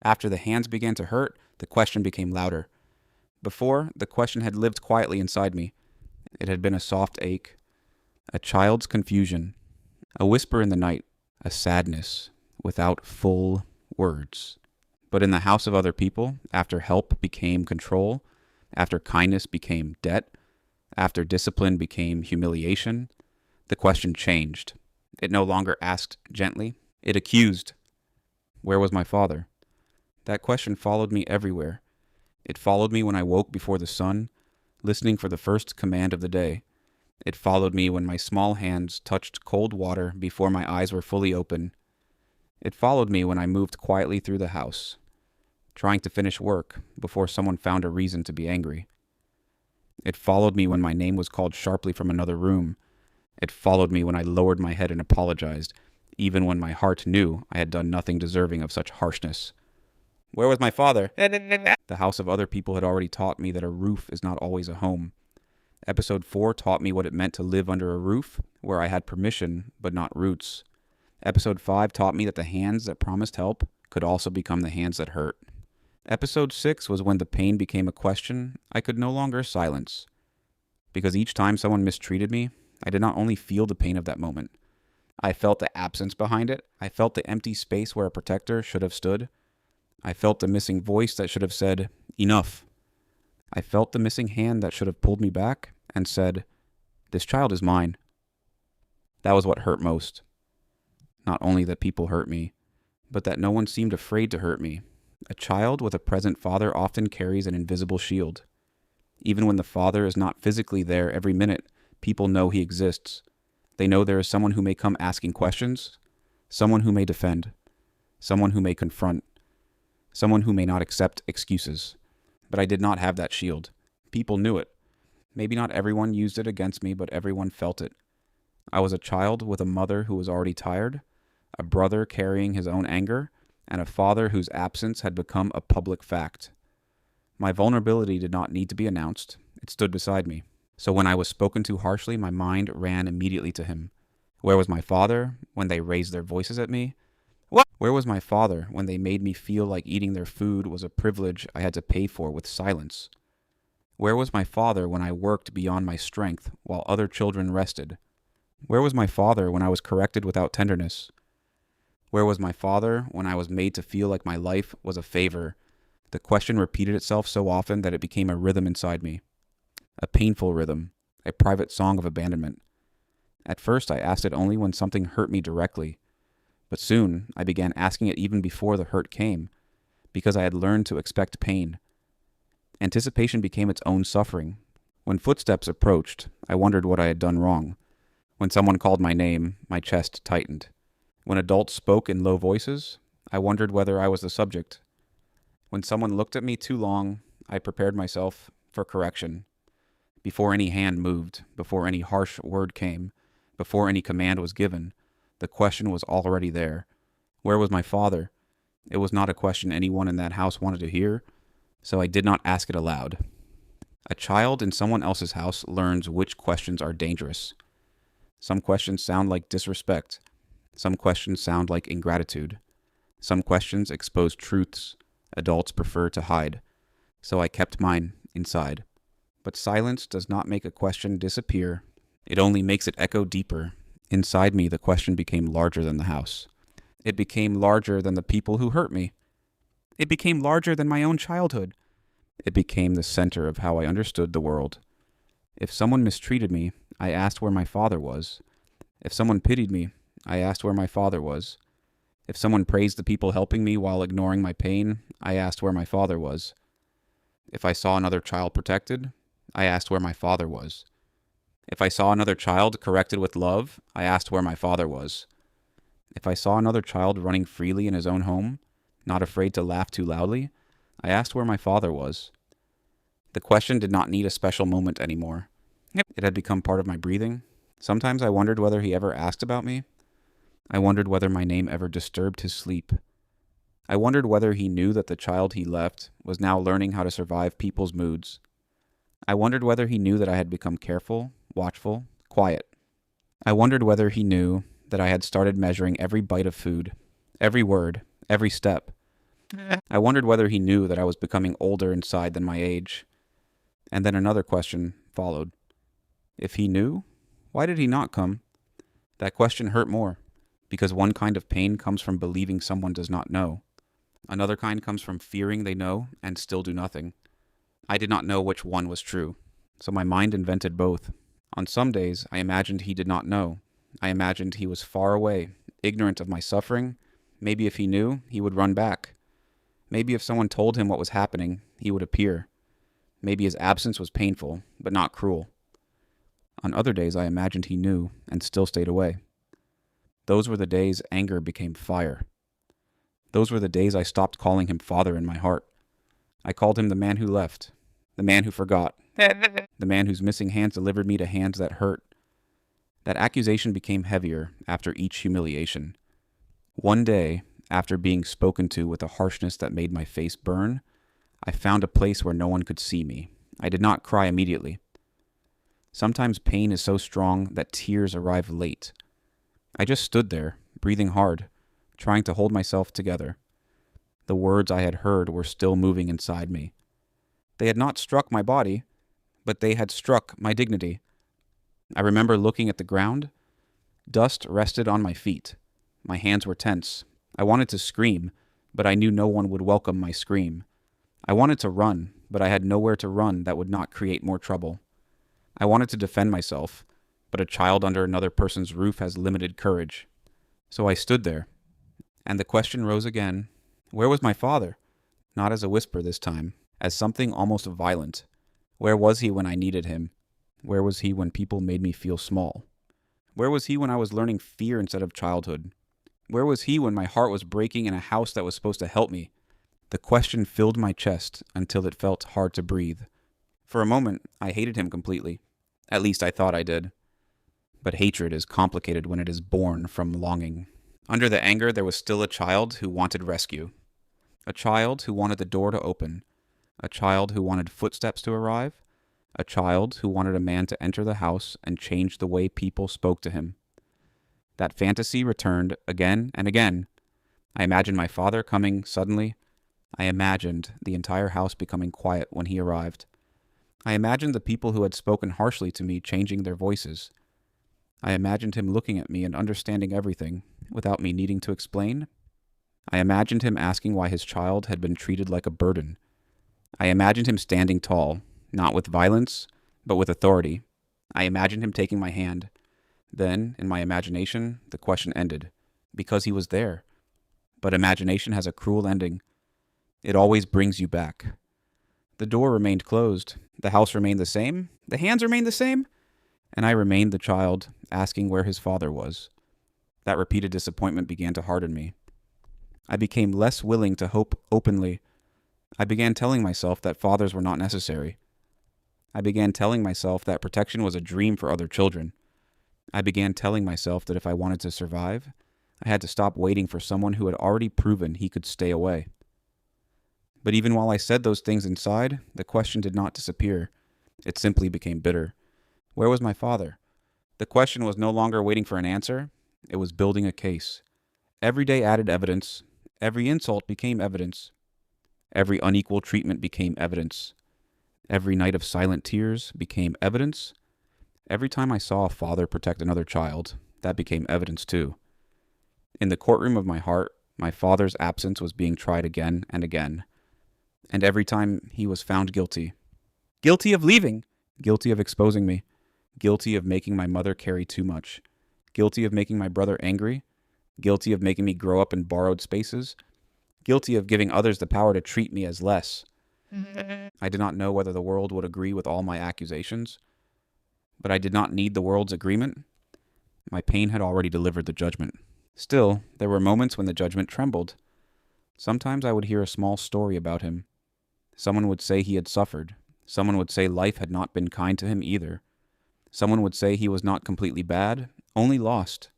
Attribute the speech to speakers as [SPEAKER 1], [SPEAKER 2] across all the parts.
[SPEAKER 1] After the hands began to hurt, the question became louder. Before, the question had lived quietly inside me. It had been a soft ache, a child's confusion, a whisper in the night, a sadness without full words. But in the house of other people, after help became control, after kindness became debt, after discipline became humiliation, the question changed. It no longer asked gently, it accused. Where was my father? That question followed me everywhere. It followed me when I woke before the sun, listening for the first command of the day. It followed me when my small hands touched cold water before my eyes were fully open. It followed me when I moved quietly through the house, trying to finish work before someone found a reason to be angry. It followed me when my name was called sharply from another room. It followed me when I lowered my head and apologized, even when my heart knew I had done nothing deserving of such harshness. Where was my father? The house of other people had already taught me that a roof is not always a home. Episode 4 taught me what it meant to live under a roof where I had permission but not roots. Episode 5 taught me that the hands that promised help could also become the hands that hurt. Episode 6 was when the pain became a question I could no longer silence. Because each time someone mistreated me, I did not only feel the pain of that moment. I felt the absence behind it. I felt the empty space where a protector should have stood. I felt the missing voice that should have said, enough. I felt the missing hand that should have pulled me back and said, this child is mine. That was what hurt most. Not only that people hurt me, but that no one seemed afraid to hurt me. A child with a present father often carries an invisible shield. Even when the father is not physically there every minute, people know he exists. They know there is someone who may come asking questions, someone who may defend, someone who may confront, someone who may not accept excuses. But I did not have that shield. People knew it. Maybe not everyone used it against me, but everyone felt it. I was a child with a mother who was already tired, a brother carrying his own anger, and a father whose absence had become a public fact. My vulnerability did not need to be announced. It stood beside me. So when I was spoken to harshly, my mind ran immediately to him. Where was my father when they raised their voices at me? What? Where was my father when they made me feel like eating their food was a privilege I had to pay for with silence? Where was my father when I worked beyond my strength while other children rested? Where was my father when I was corrected without tenderness? Where was my father when I was made to feel like my life was a favor? The question repeated itself so often that it became a rhythm inside me. A painful rhythm, a private song of abandonment. At first, I asked it only when something hurt me directly. But soon, I began asking it even before the hurt came, because I had learned to expect pain. Anticipation became its own suffering. When footsteps approached, I wondered what I had done wrong. When someone called my name, my chest tightened. When adults spoke in low voices, I wondered whether I was the subject. When someone looked at me too long, I prepared myself for correction. Before any hand moved, before any harsh word came, before any command was given, the question was already there. Where was my father? It was not a question anyone in that house wanted to hear, so I did not ask it aloud. A child in someone else's house learns which questions are dangerous. Some questions sound like disrespect. Some questions sound like ingratitude. Some questions expose truths adults prefer to hide. So I kept mine inside. But silence does not make a question disappear. It only makes it echo deeper. Inside me, the question became larger than the house. It became larger than the people who hurt me. It became larger than my own childhood. It became the center of how I understood the world. If someone mistreated me, I asked where my father was. If someone pitied me, I asked where my father was. If someone praised the people helping me while ignoring my pain, I asked where my father was. If I saw another child protected, I asked where my father was. If I saw another child corrected with love, I asked where my father was. If I saw another child running freely in his own home, not afraid to laugh too loudly, I asked where my father was. The question did not need a special moment anymore. It had become part of my breathing. Sometimes I wondered whether he ever asked about me. I wondered whether my name ever disturbed his sleep. I wondered whether he knew that the child he left was now learning how to survive people's moods. I wondered whether he knew that I had become careful, watchful, quiet. I wondered whether he knew that I had started measuring every bite of food, every word, every step. I wondered whether he knew that I was becoming older inside than my age. And then another question followed. If he knew, why did he not come? That question hurt more, because one kind of pain comes from believing someone does not know. Another kind comes from fearing they know and still do nothing. I did not know which one was true, so my mind invented both. On some days, I imagined he did not know. I imagined he was far away, ignorant of my suffering. Maybe if he knew, he would run back. Maybe if someone told him what was happening, he would appear. Maybe his absence was painful, but not cruel. On other days, I imagined he knew and still stayed away. Those were the days anger became fire. Those were the days I stopped calling him father in my heart. I called him the man who left, the man who forgot, the man whose missing hands delivered me to hands that hurt. That accusation became heavier after each humiliation. One day, after being spoken to with a harshness that made my face burn, I found a place where no one could see me. I did not cry immediately. Sometimes pain is so strong that tears arrive late. I just stood there, breathing hard, trying to hold myself together. The words I had heard were still moving inside me. They had not struck my body, but they had struck my dignity. I remember looking at the ground. Dust rested on my feet. My hands were tense. I wanted to scream, but I knew no one would welcome my scream. I wanted to run, but I had nowhere to run that would not create more trouble. I wanted to defend myself, but a child under another person's roof has limited courage. So I stood there, and the question rose again. Where was my father? Not as a whisper this time, as something almost violent. Where was he when I needed him? Where was he when people made me feel small? Where was he when I was learning fear instead of childhood? Where was he when my heart was breaking in a house that was supposed to help me? The question filled my chest until it felt hard to breathe. For a moment, I hated him completely. At least I thought I did. But hatred is complicated when it is born from longing. Under the anger, there was still a child who wanted rescue. A child who wanted the door to open. A child who wanted footsteps to arrive. A child who wanted a man to enter the house and change the way people spoke to him. That fantasy returned again and again. I imagined my father coming suddenly. I imagined the entire house becoming quiet when he arrived. I imagined the people who had spoken harshly to me changing their voices. I imagined him looking at me and understanding everything, without me needing to explain. I imagined him asking why his child had been treated like a burden. I imagined him standing tall, not with violence, but with authority. I imagined him taking my hand. Then, in my imagination, the question ended, because he was there. But imagination has a cruel ending. It always brings you back. The door remained closed. The house remained the same. The hands remained the same. And I remained the child, asking where his father was. That repeated disappointment began to harden me. I became less willing to hope openly. I began telling myself that fathers were not necessary. I began telling myself that protection was a dream for other children. I began telling myself that if I wanted to survive, I had to stop waiting for someone who had already proven he could stay away. But even while I said those things inside, the question did not disappear. It simply became bitter. Where was my father? The question was no longer waiting for an answer. It was building a case. Every day added evidence. Every insult became evidence. Every unequal treatment became evidence. Every night of silent tears became evidence. Every time I saw a father protect another child, that became evidence too. In the courtroom of my heart, my father's absence was being tried again and again. And every time he was found guilty. Guilty of leaving. Guilty of exposing me. Guilty of making my mother carry too much. Guilty of making my brother angry. Guilty of making me grow up in borrowed spaces. Guilty of giving others the power to treat me as less. I did not know whether the world would agree with all my accusations, but I did not need the world's agreement. My pain had already delivered the judgment. Still, there were moments when the judgment trembled. Sometimes I would hear a small story about him. Someone would say he had suffered. Someone would say life had not been kind to him either. Someone would say he was not completely bad, only lost.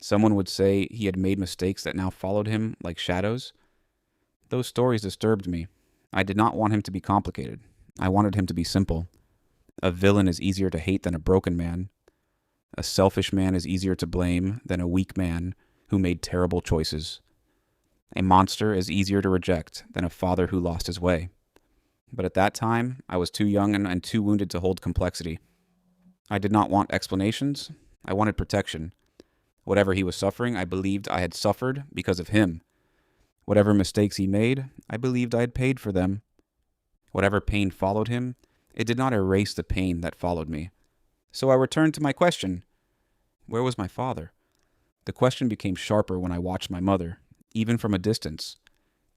[SPEAKER 1] Someone would say he had made mistakes that now followed him like shadows. Those stories disturbed me. I did not want him to be complicated. I wanted him to be simple. A villain is easier to hate than a broken man. A selfish man is easier to blame than a weak man who made terrible choices. A monster is easier to reject than a father who lost his way. But at that time, I was too young and too wounded to hold complexity. I did not want explanations. I wanted protection. Whatever he was suffering, I believed I had suffered because of him. Whatever mistakes he made, I believed I had paid for them. Whatever pain followed him, it did not erase the pain that followed me. So I returned to my question. Where was my father? The question became sharper when I watched my mother, even from a distance.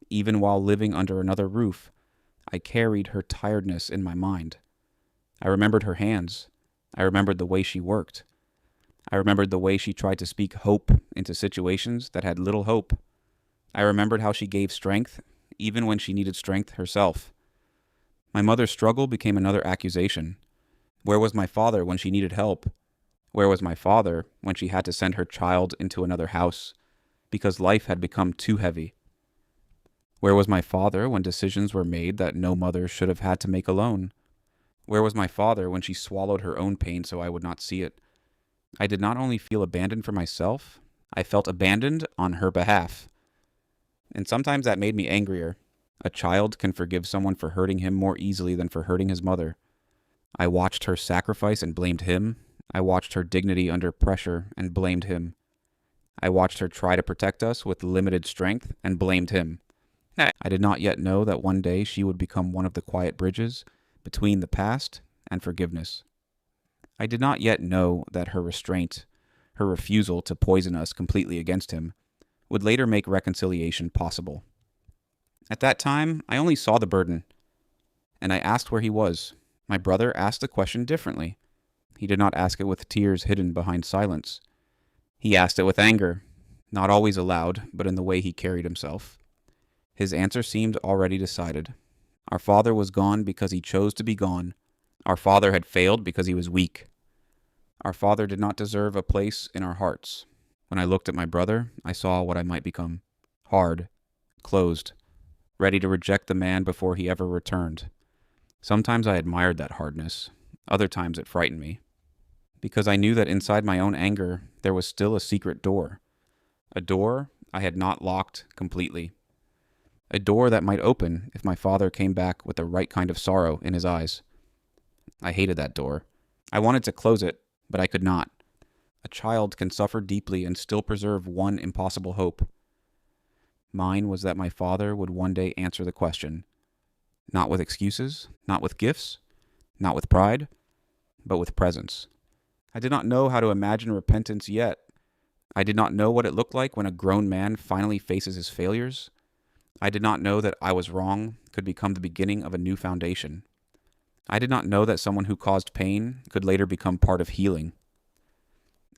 [SPEAKER 1] Even while living under another roof, I carried her tiredness in my mind. I remembered her hands. I remembered the way she worked. I remembered the way she tried to speak hope into situations that had little hope. I remembered how she gave strength, even when she needed strength herself. My mother's struggle became another accusation. Where was my father when she needed help? Where was my father when she had to send her child into another house because life had become too heavy? Where was my father when decisions were made that no mother should have had to make alone? Where was my father when she swallowed her own pain so I would not see it? I did not only feel abandoned for myself, I felt abandoned on her behalf. And sometimes that made me angrier. A child can forgive someone for hurting him more easily than for hurting his mother. I watched her sacrifice and blamed him. I watched her dignity under pressure and blamed him. I watched her try to protect us with limited strength and blamed him. I did not yet know that one day she would become one of the quiet bridges between the past and forgiveness. I did not yet know that her restraint, her refusal to poison us completely against him, would later make reconciliation possible. At that time, I only saw the burden, and I asked where he was. My brother asked the question differently. He did not ask it with tears hidden behind silence. He asked it with anger, not always aloud, but in the way he carried himself. His answer seemed already decided. Our father was gone because he chose to be gone. Our father had failed because he was weak. Our father did not deserve a place in our hearts. When I looked at my brother, I saw what I might become. Hard, closed, ready to reject the man before he ever returned. Sometimes I admired that hardness. Other times it frightened me. Because I knew that inside my own anger, there was still a secret door. A door I had not locked completely. A door that might open if my father came back with the right kind of sorrow in his eyes. I hated that door. I wanted to close it, but I could not. A child can suffer deeply and still preserve one impossible hope. Mine was that my father would one day answer the question. Not with excuses, not with gifts, not with pride, but with presence. I did not know how to imagine repentance yet. I did not know what it looked like when a grown man finally faces his failures. I did not know that I was wrong could become the beginning of a new foundation. I did not know that someone who caused pain could later become part of healing.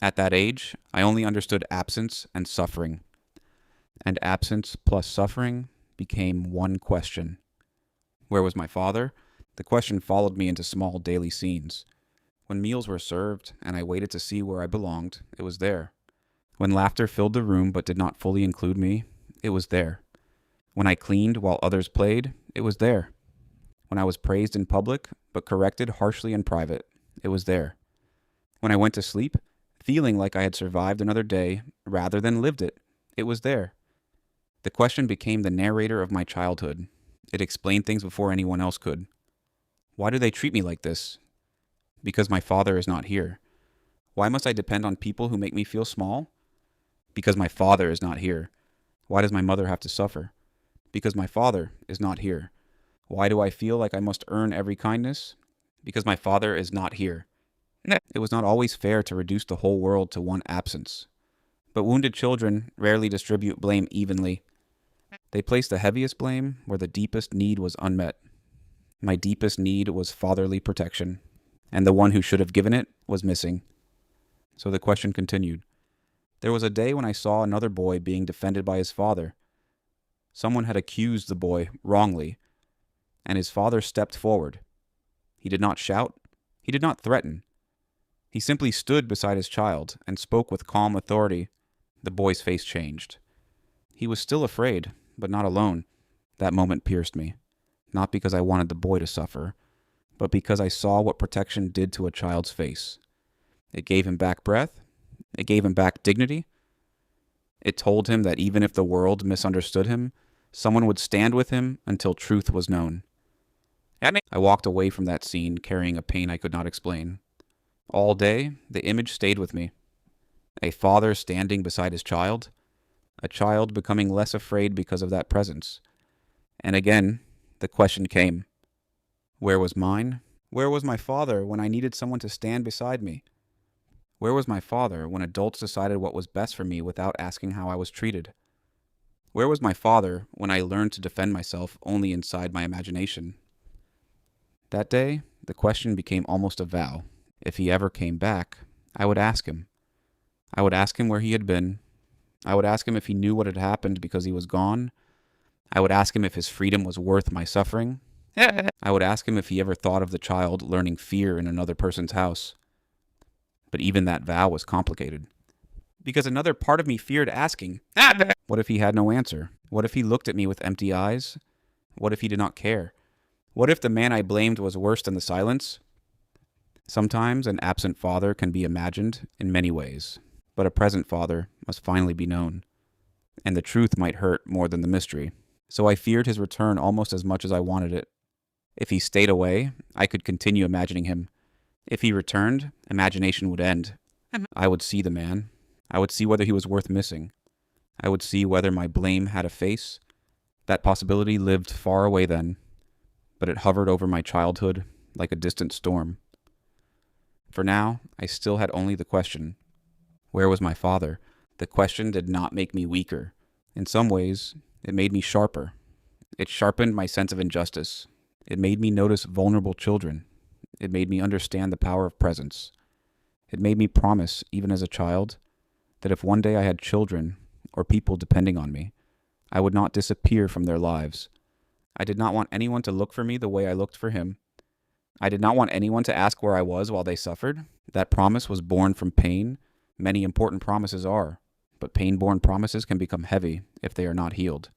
[SPEAKER 1] At that age, I only understood absence and suffering. And absence plus suffering became one question. Where was my father? The question followed me into small daily scenes. When meals were served and I waited to see where I belonged, it was there. When laughter filled the room but did not fully include me, it was there. When I cleaned while others played, it was there. When I was praised in public but corrected harshly in private, it was there. When I went to sleep, feeling like I had survived another day rather than lived it, it was there. The question became the narrator of my childhood. It explained things before anyone else could. Why do they treat me like this? Because my father is not here. Why must I depend on people who make me feel small? Because my father is not here. Why does my mother have to suffer? Because my father is not here. Why do I feel like I must earn every kindness? Because my father is not here. It was not always fair to reduce the whole world to one absence. But wounded children rarely distribute blame evenly. They place the heaviest blame where the deepest need was unmet. My deepest need was fatherly protection, and the one who should have given it was missing. So the question continued. There was a day when I saw another boy being defended by his father. Someone had accused the boy wrongly, and his father stepped forward. He did not shout. He did not threaten. He simply stood beside his child and spoke with calm authority. The boy's face changed. He was still afraid, but not alone. That moment pierced me, not because I wanted the boy to suffer, but because I saw what protection did to a child's face. It gave him back breath. It gave him back dignity. It told him that even if the world misunderstood him, someone would stand with him until truth was known. I walked away from that scene carrying a pain I could not explain. All day, the image stayed with me. A father standing beside his child, a child becoming less afraid because of that presence. And again, the question came, where was mine? Where was my father when I needed someone to stand beside me? Where was my father when adults decided what was best for me without asking how I was treated? Where was my father when I learned to defend myself only inside my imagination? That day, the question became almost a vow. If he ever came back, I would ask him. I would ask him where he had been. I would ask him if he knew what had happened because he was gone. I would ask him if his freedom was worth my suffering. I would ask him if he ever thought of the child learning fear in another person's house. But even that vow was complicated. Because another part of me feared asking, what if he had no answer? What if he looked at me with empty eyes? What if he did not care? What if the man I blamed was worse than the silence? Sometimes an absent father can be imagined in many ways, but a present father must finally be known. And the truth might hurt more than the mystery. So I feared his return almost as much as I wanted it. If he stayed away, I could continue imagining him. If he returned, imagination would end. I would see the man. I would see whether he was worth missing. I would see whether my blame had a face. That possibility lived far away then, but it hovered over my childhood like a distant storm. For now, I still had only the question, where was my father? The question did not make me weaker. In some ways, it made me sharper. It sharpened my sense of injustice. It made me notice vulnerable children. It made me understand the power of presence. It made me promise, even as a child, that if one day I had children or people depending on me, I would not disappear from their lives. I did not want anyone to look for me the way I looked for him. I did not want anyone to ask where I was while they suffered. That promise was born from pain. Many important promises are, but pain-born promises can become heavy if they are not healed.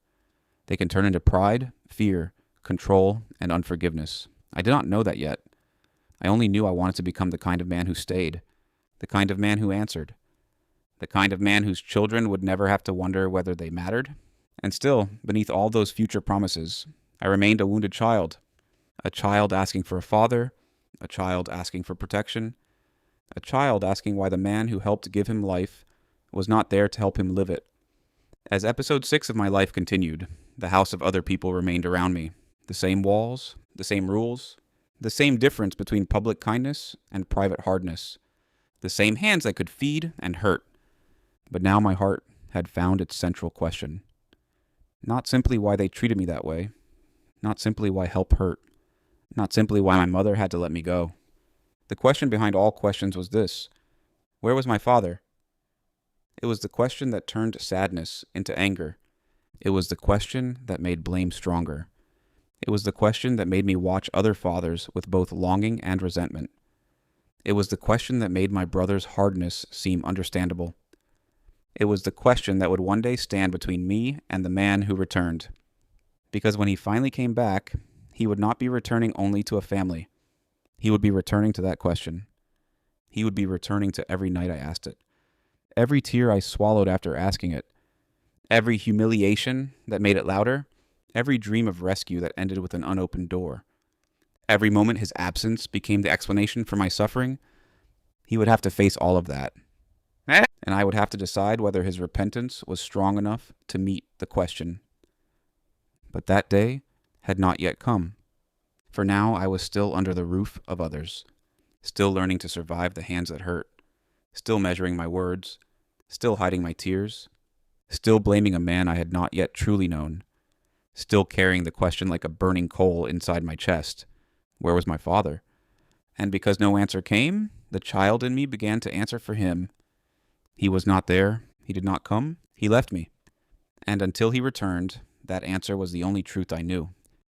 [SPEAKER 1] They can turn into pride, fear, control, and unforgiveness. I did not know that yet. I only knew I wanted to become the kind of man who stayed, the kind of man who answered, the kind of man whose children would never have to wonder whether they mattered. And still, beneath all those future promises, I remained a wounded child. A child asking for a father, a child asking for protection, a child asking why the man who helped give him life was not there to help him live it. As episode 6 of my life continued, the house of other people remained around me. The same walls, the same rules, the same difference between public kindness and private hardness. The same hands that could feed and hurt. But now my heart had found its central question. Not simply why they treated me that way. Not simply why help hurt. Not simply why my mother had to let me go. The question behind all questions was this: where was my father? It was the question that turned sadness into anger. It was the question that made blame stronger. It was the question that made me watch other fathers with both longing and resentment. It was the question that made my brother's hardness seem understandable. It was the question that would one day stand between me and the man who returned. Because when he finally came back, he would not be returning only to a family. He would be returning to that question. He would be returning to every night I asked it. Every tear I swallowed after asking it. Every humiliation that made it louder. Every dream of rescue that ended with an unopened door. Every moment his absence became the explanation for my suffering. He would have to face all of that. And I would have to decide whether his repentance was strong enough to meet the question. But that day had not yet come. For now I was still under the roof of others, still learning to survive the hands that hurt, still measuring my words, still hiding my tears, still blaming a man I had not yet truly known, still carrying the question like a burning coal inside my chest. Where was my father? And because no answer came, the child in me began to answer for him. He was not there. He did not come. He left me. And until he returned, that answer was the only truth I knew.